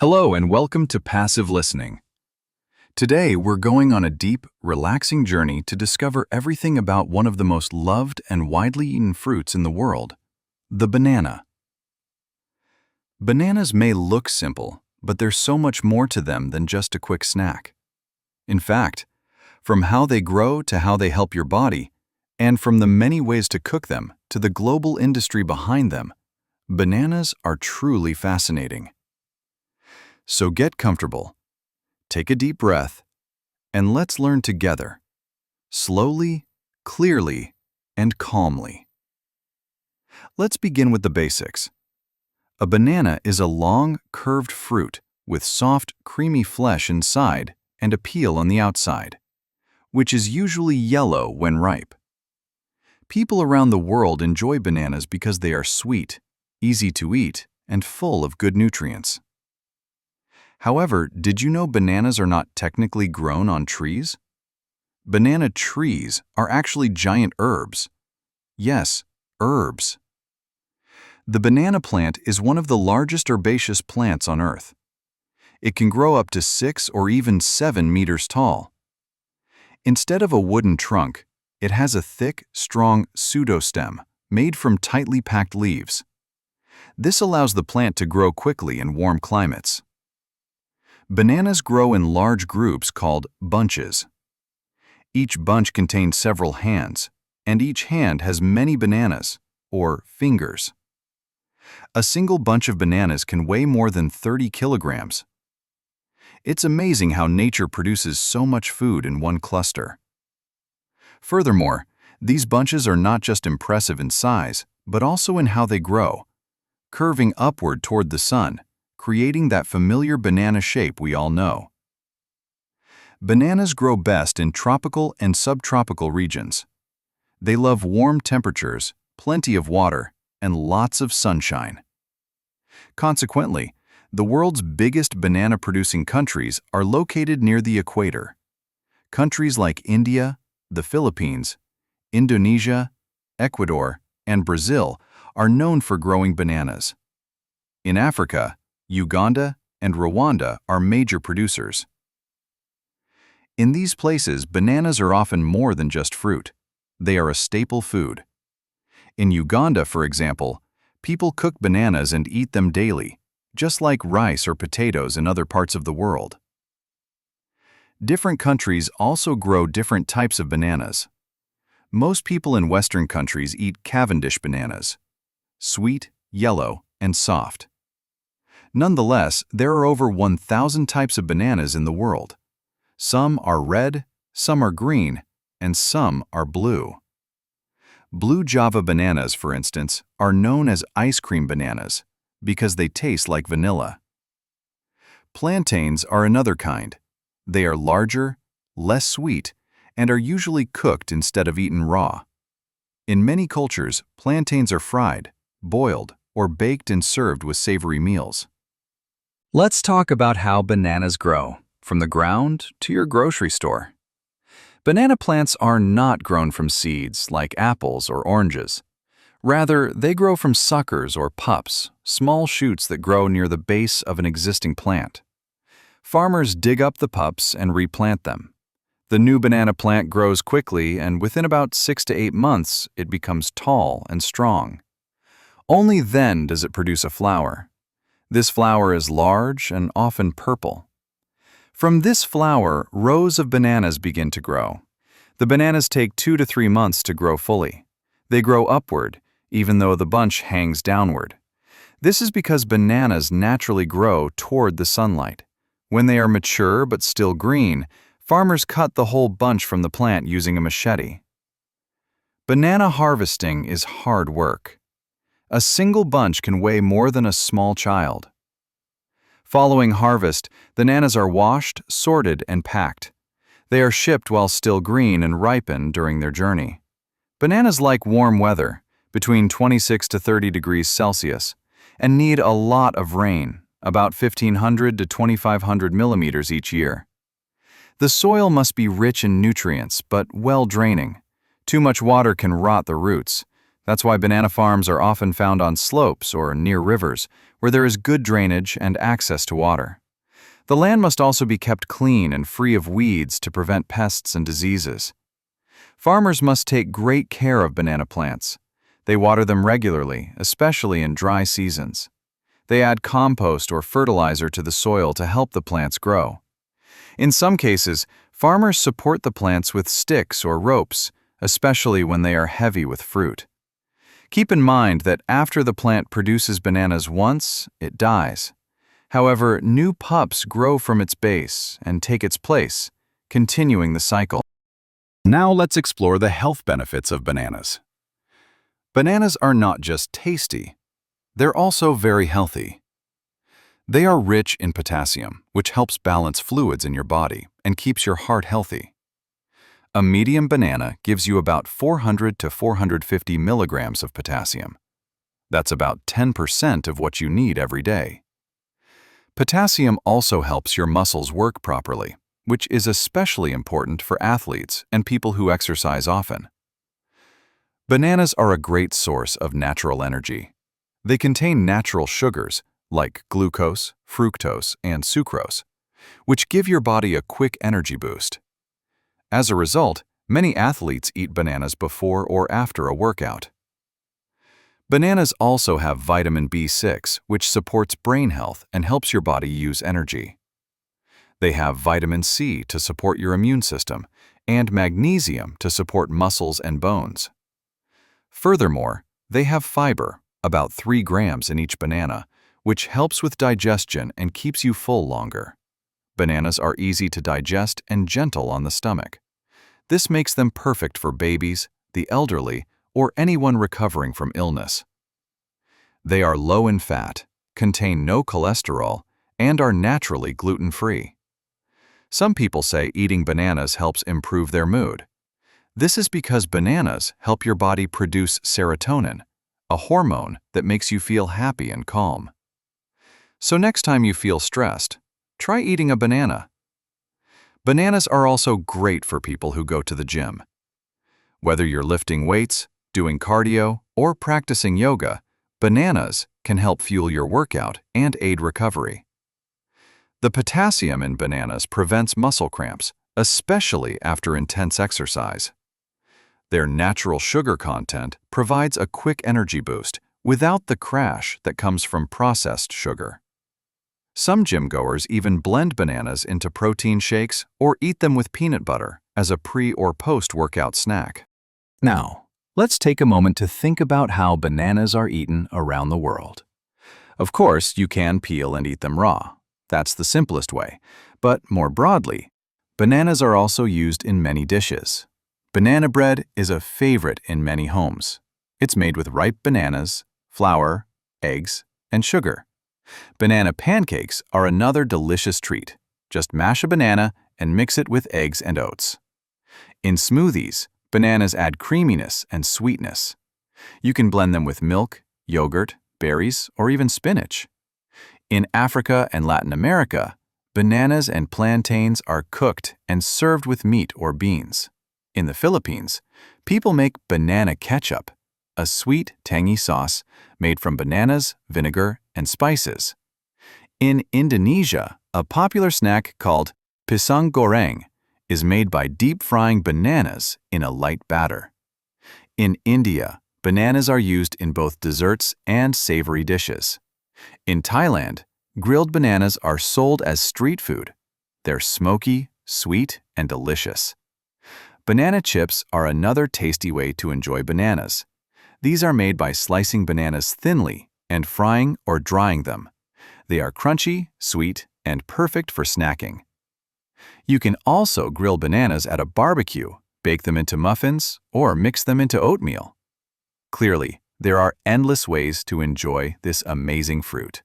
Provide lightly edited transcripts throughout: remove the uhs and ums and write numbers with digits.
Hello and welcome to Passive Listening. Today we're going on a deep, relaxing journey to discover everything about one of the most loved and widely eaten fruits in the world, the banana. Bananas may look simple, but there's so much more to them than just a quick snack. In fact, from how they grow to how they help your body, and from the many ways to cook them to the global industry behind them, bananas are truly fascinating. So get comfortable, take a deep breath, and let's learn together, slowly, clearly, and calmly. Let's begin with the basics. A banana is a long, curved fruit with soft, creamy flesh inside and a peel on the outside, which is usually yellow when ripe. People around the world enjoy bananas because they are sweet, easy to eat, and full of good nutrients. However, did you know bananas are not technically grown on trees? Banana trees are actually giant herbs. Yes, herbs. The banana plant is one of the largest herbaceous plants on Earth. It can grow up to 6 or even 7 meters tall. Instead of a wooden trunk, it has a thick, strong pseudostem made from tightly packed leaves. This allows the plant to grow quickly in warm climates. Bananas grow in large groups called bunches. Each bunch contains several hands, and each hand has many bananas, or fingers. A single bunch of bananas can weigh more than 30 kilograms. It's amazing how nature produces so much food in one cluster. Furthermore, these bunches are not just impressive in size, but also in how they grow, curving upward toward the sun, creating that familiar banana shape we all know. Bananas grow best in tropical and subtropical regions. They love warm temperatures, plenty of water, and lots of sunshine. Consequently, the world's biggest banana-producing countries are located near the equator. Countries like India, the Philippines, Indonesia, Ecuador, and Brazil are known for growing bananas. In Africa, Uganda and Rwanda are major producers. In these places, bananas are often more than just fruit. They are a staple food. In Uganda, for example, people cook bananas and eat them daily, just like rice or potatoes in other parts of the world. Different countries also grow different types of bananas. Most people in Western countries eat Cavendish bananas, sweet, yellow, and soft. Nonetheless, there are over 1,000 types of bananas in the world. Some are red, some are green, and some are blue. Blue Java bananas, for instance, are known as ice cream bananas because they taste like vanilla. Plantains are another kind. They are larger, less sweet, and are usually cooked instead of eaten raw. In many cultures, plantains are fried, boiled, or baked and served with savory meals. Let's talk about how bananas grow, from the ground to your grocery store. Banana plants are not grown from seeds like apples or oranges. Rather, they grow from suckers or pups, small shoots that grow near the base of an existing plant. Farmers dig up the pups and replant them. The new banana plant grows quickly, and within about 6 to 8 months, it becomes tall and strong. Only then does it produce a flower. This flower is large and often purple. From this flower, rows of bananas begin to grow. The bananas take 2 to 3 months to grow fully. They grow upward, even though the bunch hangs downward. This is because bananas naturally grow toward the sunlight. When they are mature but still green, farmers cut the whole bunch from the plant using a machete. Banana harvesting is hard work. A single bunch can weigh more than a small child. Following harvest, bananas are washed, sorted, and packed. They are shipped while still green and ripen during their journey. Bananas like warm weather, between 26 to 30 degrees Celsius, and need a lot of rain, about 1,500 to 2,500 millimeters each year. The soil must be rich in nutrients but well draining. Too much water can rot the roots. That's why banana farms are often found on slopes or near rivers, where there is good drainage and access to water. The land must also be kept clean and free of weeds to prevent pests and diseases. Farmers must take great care of banana plants. They water them regularly, especially in dry seasons. They add compost or fertilizer to the soil to help the plants grow. In some cases, farmers support the plants with sticks or ropes, especially when they are heavy with fruit. Keep in mind that after the plant produces bananas once, it dies. However, new pups grow from its base and take its place, continuing the cycle. Now let's explore the health benefits of bananas. Bananas are not just tasty, they're also very healthy. They are rich in potassium, which helps balance fluids in your body and keeps your heart healthy. A medium banana gives you about 400 to 450 milligrams of potassium. That's about 10% of what you need every day. Potassium also helps your muscles work properly, which is especially important for athletes and people who exercise often. Bananas are a great source of natural energy. They contain natural sugars like glucose, fructose, and sucrose, which give your body a quick energy boost. As a result, many athletes eat bananas before or after a workout. Bananas also have vitamin B6, which supports brain health and helps your body use energy. They have vitamin C to support your immune system and magnesium to support muscles and bones. Furthermore, they have fiber, about 3 grams in each banana, which helps with digestion and keeps you full longer. Bananas are easy to digest and gentle on the stomach. This makes them perfect for babies, the elderly, or anyone recovering from illness. They are low in fat, contain no cholesterol, and are naturally gluten-free. Some people say eating bananas helps improve their mood. This is because bananas help your body produce serotonin, a hormone that makes you feel happy and calm. So next time you feel stressed, try eating a banana. Bananas are also great for people who go to the gym. Whether you're lifting weights, doing cardio, or practicing yoga, bananas can help fuel your workout and aid recovery. The potassium in bananas prevents muscle cramps, especially after intense exercise. Their natural sugar content provides a quick energy boost without the crash that comes from processed sugar. Some gym-goers even blend bananas into protein shakes or eat them with peanut butter as a pre- or post-workout snack. Now, let's take a moment to think about how bananas are eaten around the world. Of course, you can peel and eat them raw. That's the simplest way. But more broadly, bananas are also used in many dishes. Banana bread is a favorite in many homes. It's made with ripe bananas, flour, eggs, and sugar. Banana pancakes are another delicious treat. Just mash a banana and mix it with eggs and oats. In smoothies, bananas add creaminess and sweetness. You can blend them with milk, yogurt, berries, or even spinach. In Africa and Latin America, bananas and plantains are cooked and served with meat or beans. In the Philippines, people make banana ketchup, a sweet, tangy sauce made from bananas, vinegar, and spices. In Indonesia, a popular snack called pisang goreng is made by deep-frying bananas in a light batter. In India, bananas are used in both desserts and savory dishes. In Thailand, grilled bananas are sold as street food. They're smoky, sweet, and delicious. Banana chips are another tasty way to enjoy bananas. These are made by slicing bananas thinly and frying or drying them. They are crunchy, sweet, and perfect for snacking. You can also grill bananas at a barbecue, bake them into muffins, or mix them into oatmeal. Clearly, there are endless ways to enjoy this amazing fruit.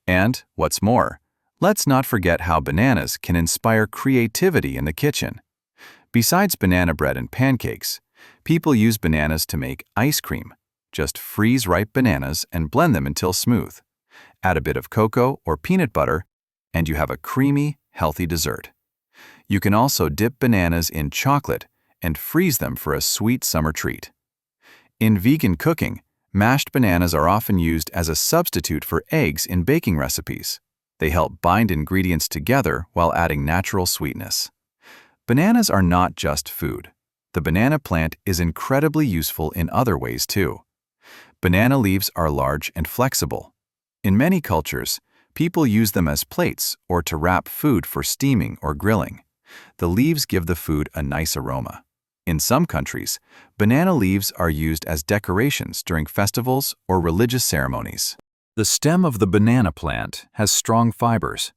And, what's more, let's not forget how bananas can inspire creativity in the kitchen. Besides banana bread and pancakes, people use bananas to make ice cream. Just freeze ripe bananas and blend them until smooth. Add a bit of cocoa or peanut butter, and you have a creamy, healthy dessert. You can also dip bananas in chocolate and freeze them for a sweet summer treat. In vegan cooking, mashed bananas are often used as a substitute for eggs in baking recipes. They help bind ingredients together while adding natural sweetness. Bananas are not just food. The banana plant is incredibly useful in other ways too. Banana leaves are large and flexible. In many cultures, people use them as plates or to wrap food for steaming or grilling. The leaves give the food a nice aroma. In some countries, banana leaves are used as decorations during festivals or religious ceremonies. The stem of the banana plant has strong fibers.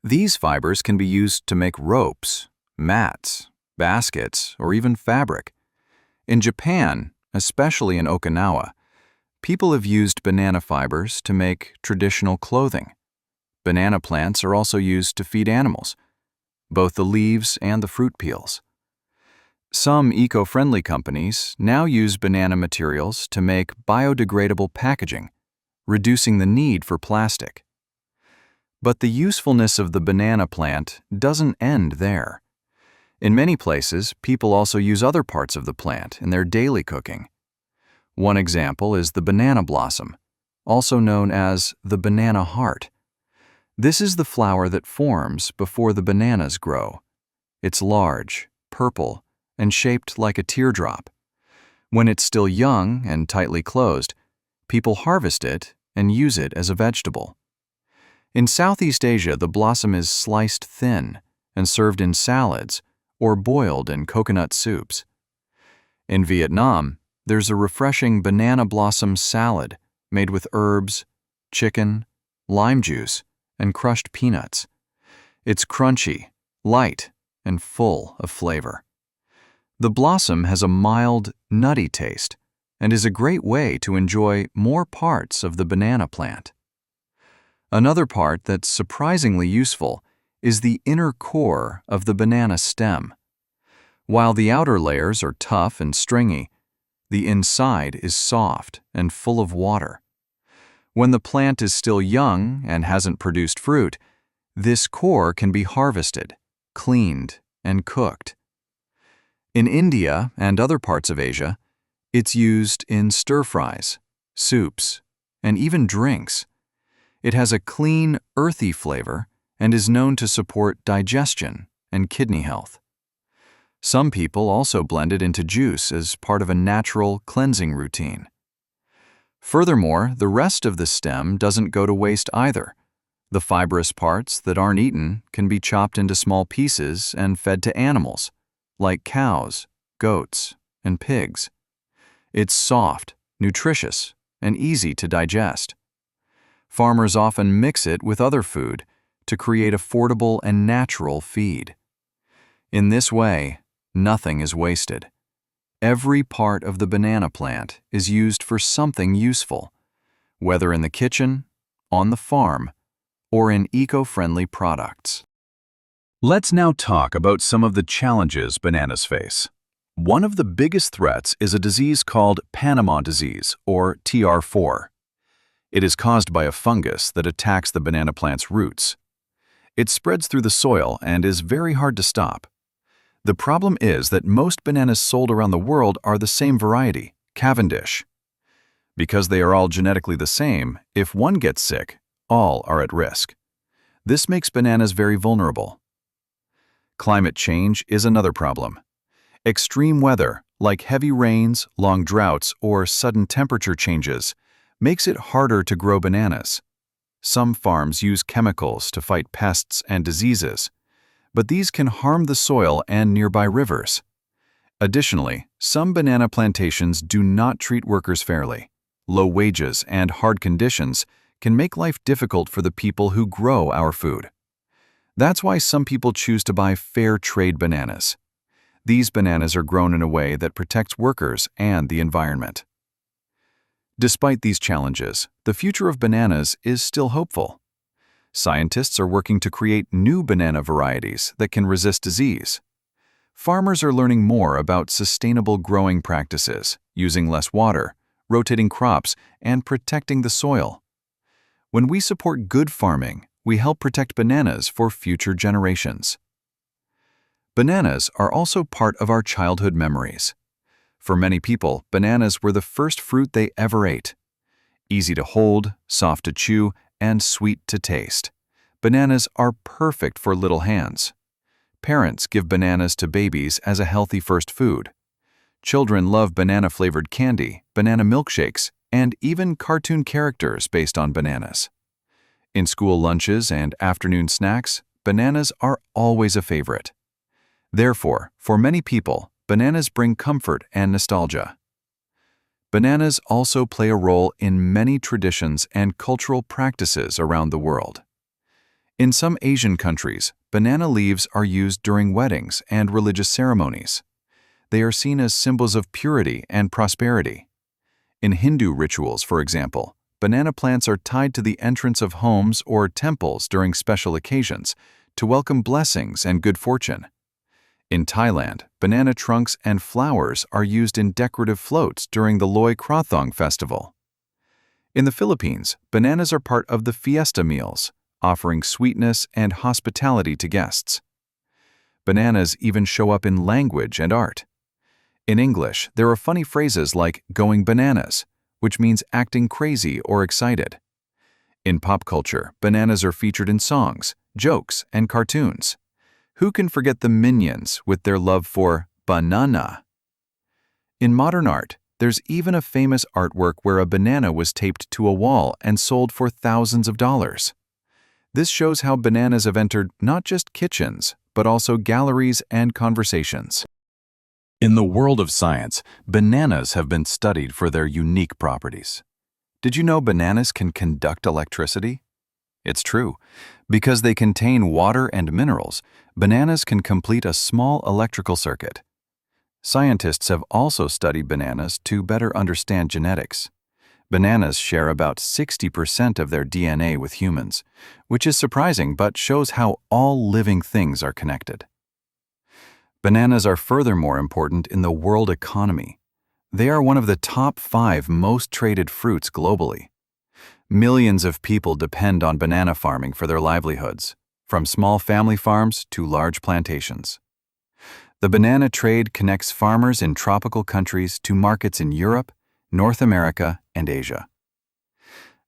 These fibers can be used to make ropes, mats, baskets, or even fabric. In Japan, especially in Okinawa, people have used banana fibers to make traditional clothing. Banana plants are also used to feed animals, both the leaves and the fruit peels. Some eco-friendly companies now use banana materials to make biodegradable packaging, reducing the need for plastic. But the usefulness of the banana plant doesn't end there. In many places, people also use other parts of the plant in their daily cooking. One example is the banana blossom, also known as the banana heart. This is the flower that forms before the bananas grow. It's large, purple, and shaped like a teardrop. When it's still young and tightly closed, people harvest it and use it as a vegetable. In Southeast Asia, the blossom is sliced thin and served in salads or boiled in coconut soups. In Vietnam, there's a refreshing banana blossom salad made with herbs, chicken, lime juice, and crushed peanuts. It's crunchy, light, and full of flavor. The blossom has a mild, nutty taste and is a great way to enjoy more parts of the banana plant. Another part that's surprisingly useful is the inner core of the banana stem. While the outer layers are tough and stringy, the inside is soft and full of water. When the plant is still young and hasn't produced fruit, this core can be harvested, cleaned, and cooked. In India and other parts of Asia, it's used in stir-fries, soups, and even drinks. It has a clean, earthy flavor and is known to support digestion and kidney health. Some people also blend it into juice as part of a natural cleansing routine. Furthermore, the rest of the stem doesn't go to waste either. The fibrous parts that aren't eaten can be chopped into small pieces and fed to animals, like cows, goats, and pigs. It's soft, nutritious, and easy to digest. Farmers often mix it with other food to create affordable and natural feed. In this way, nothing is wasted. Every part of the banana plant is used for something useful, whether in the kitchen, on the farm, or in eco-friendly products. Let's now talk about some of the challenges bananas face. One of the biggest threats is a disease called Panama disease, or TR4. It is caused by a fungus that attacks the banana plant's roots. It spreads through the soil and is very hard to stop. The problem is that most bananas sold around the world are the same variety, Cavendish. Because they are all genetically the same, if one gets sick, all are at risk. This makes bananas very vulnerable. Climate change is another problem. Extreme weather, like heavy rains, long droughts, or sudden temperature changes, makes it harder to grow bananas. Some farms use chemicals to fight pests and diseases, but these can harm the soil and nearby rivers. Additionally, some banana plantations do not treat workers fairly. Low wages and hard conditions can make life difficult for the people who grow our food. That's why some people choose to buy fair trade bananas. These bananas are grown in a way that protects workers and the environment. Despite these challenges, the future of bananas is still hopeful. Scientists are working to create new banana varieties that can resist disease. Farmers are learning more about sustainable growing practices, using less water, rotating crops, and protecting the soil. When we support good farming, we help protect bananas for future generations. Bananas are also part of our childhood memories. For many people, bananas were the first fruit they ever ate. Easy to hold, soft to chew, and sweet to taste. Bananas are perfect for little hands. Parents give bananas to babies as a healthy first food. Children love banana-flavored candy, banana milkshakes, and even cartoon characters based on bananas. In school lunches and afternoon snacks, bananas are always a favorite. Therefore, for many people, bananas bring comfort and nostalgia. Bananas also play a role in many traditions and cultural practices around the world. In some Asian countries, banana leaves are used during weddings and religious ceremonies. They are seen as symbols of purity and prosperity. In Hindu rituals, for example, banana plants are tied to the entrance of homes or temples during special occasions to welcome blessings and good fortune. In Thailand, banana trunks and flowers are used in decorative floats during the Loy Krathong festival. In the Philippines, bananas are part of the fiesta meals, offering sweetness and hospitality to guests. Bananas even show up in language and art. In English, there are funny phrases like going bananas, which means acting crazy or excited. In pop culture, bananas are featured in songs, jokes, and cartoons. Who can forget the Minions with their love for banana? In modern art, there's even a famous artwork where a banana was taped to a wall and sold for thousands of dollars. This shows how bananas have entered not just kitchens, but also galleries and conversations. In the world of science, bananas have been studied for their unique properties. Did you know bananas can conduct electricity? It's true. Because they contain water and minerals, bananas can complete a small electrical circuit. Scientists have also studied bananas to better understand genetics. Bananas share about 60% of their DNA with humans, which is surprising but shows how all living things are connected. Bananas are furthermore important in the world economy. They are one of the top 5 most traded fruits globally. Millions of people depend on banana farming for their livelihoods, from small family farms to large plantations. The banana trade connects farmers in tropical countries to markets in Europe, North America, and Asia.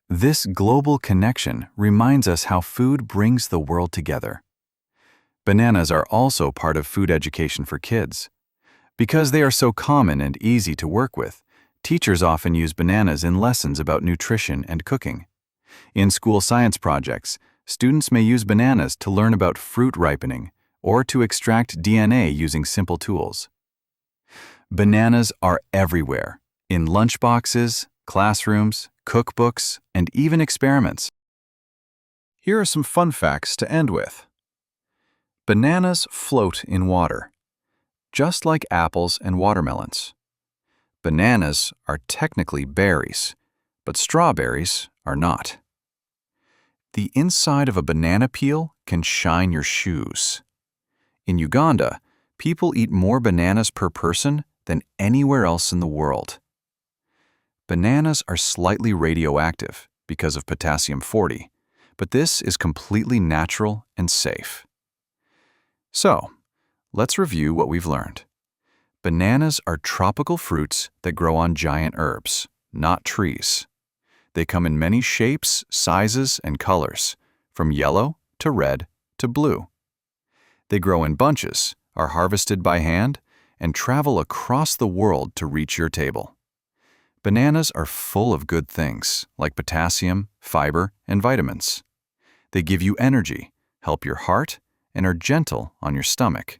This global connection reminds us how food brings the world together. Bananas are also part of food education for kids. Because they are so common and easy to work with, teachers often use bananas in lessons about nutrition and cooking. In school science projects, students may use bananas to learn about fruit ripening or to extract DNA using simple tools. Bananas are everywhere, in lunchboxes, classrooms, cookbooks, and even experiments. Here are some fun facts to end with. Bananas float in water, just like apples and watermelons. Bananas are technically berries, but strawberries are not. The inside of a banana peel can shine your shoes. In Uganda, people eat more bananas per person than anywhere else in the world. Bananas are slightly radioactive because of potassium-40, but this is completely natural and safe. So, let's review what we've learned. Bananas are tropical fruits that grow on giant herbs, not trees. They come in many shapes, sizes, and colors, from yellow to red to blue. They grow in bunches, are harvested by hand, and travel across the world to reach your table. Bananas are full of good things, like potassium, fiber, and vitamins. They give you energy, help your heart, and are gentle on your stomach.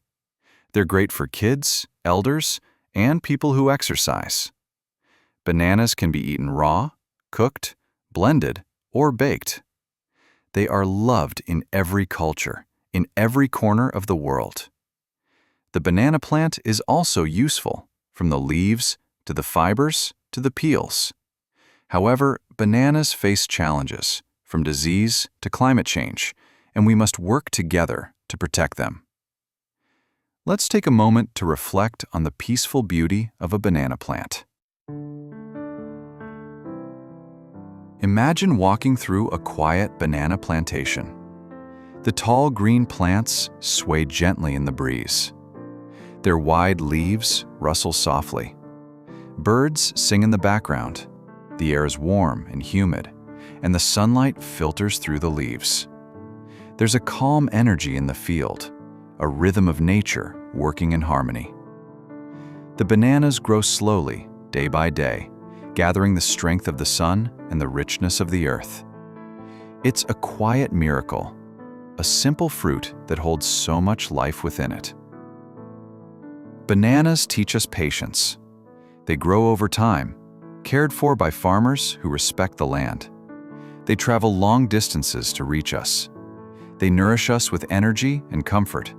They're great for kids, elders, and people who exercise. Bananas can be eaten raw, cooked, blended, or baked. They are loved in every culture, in every corner of the world. The banana plant is also useful, from the leaves to the fibers to the peels. However, bananas face challenges, from disease to climate change, and we must work together to protect them. Let's take a moment to reflect on the peaceful beauty of a banana plant. Imagine walking through a quiet banana plantation. The tall green plants sway gently in the breeze. Their wide leaves rustle softly. Birds sing in the background. The air is warm and humid, and the sunlight filters through the leaves. There's a calm energy in the field, a rhythm of nature working in harmony. The bananas grow slowly, day by day, gathering the strength of the sun and the richness of the earth. It's a quiet miracle, a simple fruit that holds so much life within it. Bananas teach us patience. They grow over time, cared for by farmers who respect the land. They travel long distances to reach us. They nourish us with energy and comfort.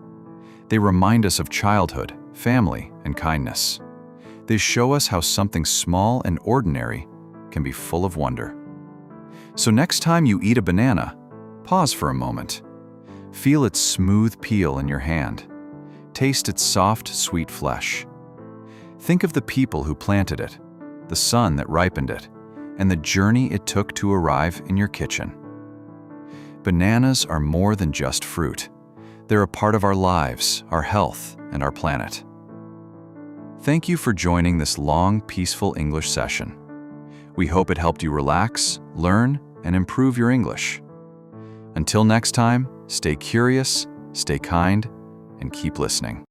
They remind us of childhood, family, and kindness. They show us how something small and ordinary can be full of wonder. So next time you eat a banana, pause for a moment. Feel its smooth peel in your hand. Taste its soft, sweet flesh. Think of the people who planted it, the sun that ripened it, and the journey it took to arrive in your kitchen. Bananas are more than just fruit. They're a part of our lives, our health, and our planet. Thank you for joining this long, peaceful English session. We hope it helped you relax, learn, and improve your English. Until next time, stay curious, stay kind, and keep listening.